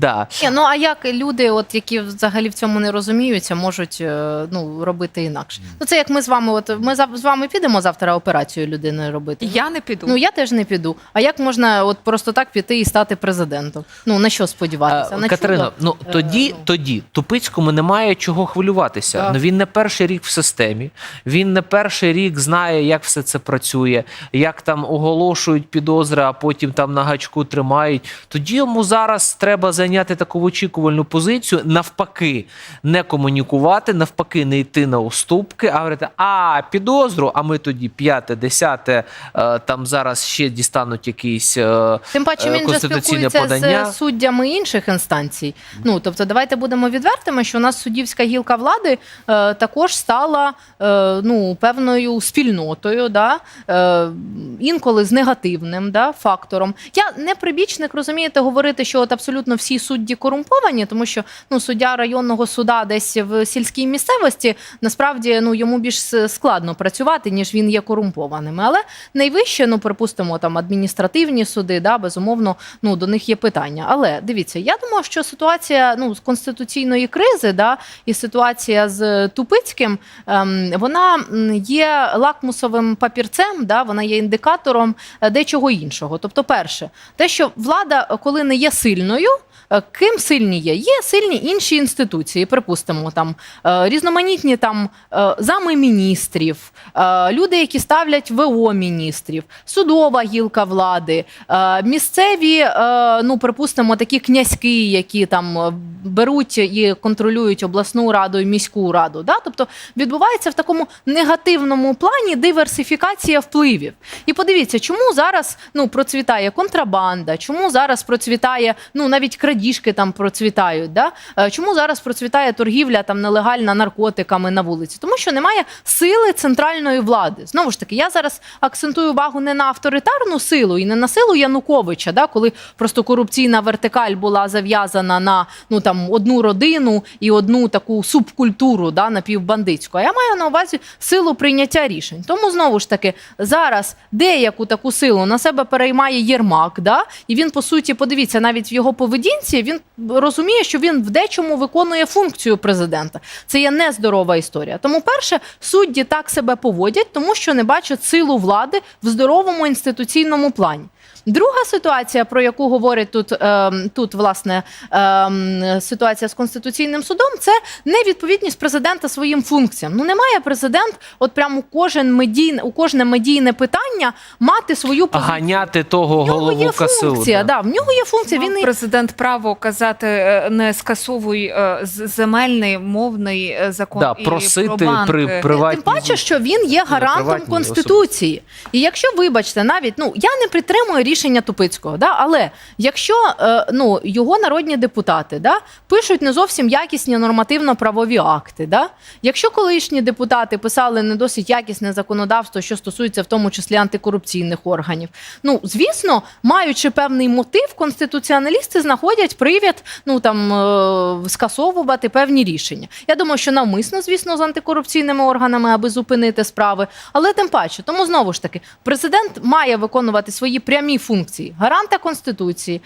Да. Ну а як люди, от які взагалі в цьому не розуміються, можуть робити інакше? Ну це як ми з вами, з вами підемо завтра операцію людини робити. Я не піду. Ну я теж не піду. А як можна от просто так піти і стати президентом? Ну на що сподіватися? На Катерино, чудо? тоді Тупицькому немає чого хвилюватися. Так. Ну він не перший рік в системі, він не перший рік знає, як все це працює, як там оголошують підозри, а потім там на гачку тримають. Тоді йому зараз треба зайняти таку очікувальну позицію, навпаки, не комунікувати, навпаки, не йти на уступки, а говорити, підозру, а ми тоді 5-те, 10-те, там зараз ще дістануть якісь Тим паче він же конституційне спілкується подання. з суддями інших інстанцій. Ну, тобто, давайте будемо відвертими, що у нас суддівська гілка влади також стала певною спільнотою, да? Інколи з негативним фактором. Я не прибічник, розумієте, говорити, що от абсолютно всі судді корумповані, тому що суддя районного суда десь в сільській місцевості, насправді йому більш складно працювати, ніж він є корумпованим. Але найвище, припустимо, там адміністративні суди, безумовно, до них є питання. Але дивіться, я думаю, що ситуація з конституційної кризи, і ситуація з Тупицьким, вона є лакмусовим папірцем, вона є індикатором дечого іншого. Тобто, перше, те, що влада, коли не є сильною, ким сильні є? Є сильні інші інституції, припустимо, там різноманітні там зами міністрів, люди, які ставлять ВО міністрів, судова гілка влади, місцеві, припустимо, такі князьки, які там беруть і контролюють обласну раду і міську раду. Тобто відбувається в такому негативному плані диверсифікація впливів. І подивіться, чому зараз процвітає контрабанда, чому зараз процвітає, навіть крадіжки там процвітають, чому зараз процвітає торгівля там нелегальна наркотиками на вулиці? Тому що немає сили центральної влади. Знову ж таки, я зараз акцентую увагу не на авторитарну силу і не на силу Януковича, коли просто корупційна вертикаль була зав'язана на одну родину і одну таку субкультуру напівбандитську. А я маю на увазі силу прийняття рішень. Тому, знову ж таки, зараз деяку таку силу на себе переймає Єрмак, і він, по суті, подивіться, навіть в його поведінці, він розуміє, що він в дечому виконує функцію президента. Це є нездорова історія. Тому, перше, судді так себе поводять, тому що не бачать силу влади в здоровому інституційному плані. Друга ситуація, про яку говорить тут власне, ситуація з Конституційним судом, це невідповідність президента своїм функціям. Не має президент от прямо у кожне медійне питання мати свою позицію. Ганяти того голову КСУ. В нього є функція. Він президент право казати, не скасовуй земельний, мовний закон і просити про банки. При приватній... Тим паче, що він є гарантом Конституції. І якщо, вибачте, навіть, я не підтримую рішення Тупицького, але якщо його народні депутати пишуть не зовсім якісні нормативно-правові акти, якщо колишні депутати писали не досить якісне законодавство, що стосується в тому числі антикорупційних органів, звісно, маючи певний мотив, конституціоналісти знаходять привід скасовувати певні рішення. Я думаю, що навмисно, звісно, з антикорупційними органами, аби зупинити справи, але тим паче. Тому, знову ж таки, президент має виконувати свої прямі функції гаранта Конституції,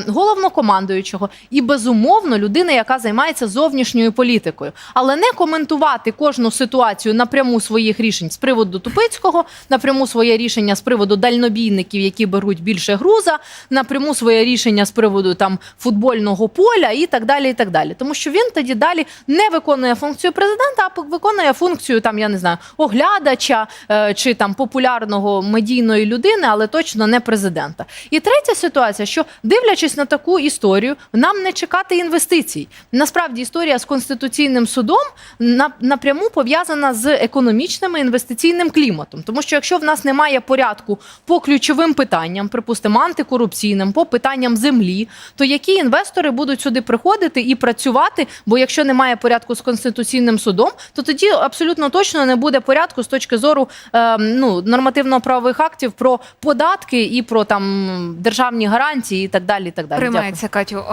головнокомандуючого і, безумовно, людина, яка займається зовнішньою політикою. Але не коментувати кожну ситуацію напряму своїх рішень з приводу Тупицького, напряму своє рішення з приводу дальнобійників, які беруть більше груза, напряму своє рішення з приводу футбольного поля і так далі, і так далі. Тому що він тоді далі не виконує функцію президента, а виконує функцію, оглядача чи популярного медійної людини, але точно не президента. І третя ситуація, що, дивлячись на таку історію, нам не чекати інвестицій. Насправді, історія з Конституційним судом напряму пов'язана з економічним і інвестиційним кліматом. Тому що якщо в нас немає порядку по ключовим питанням, припустимо, антикорупційним, по питанням землі, то які інвестори будуть сюди приходити і працювати, бо якщо немає порядку з Конституційним судом, то тоді абсолютно точно не буде порядку з точки зору нормативно-правових актів про податки і про державні гарантії і так далі. Приймається, Катю.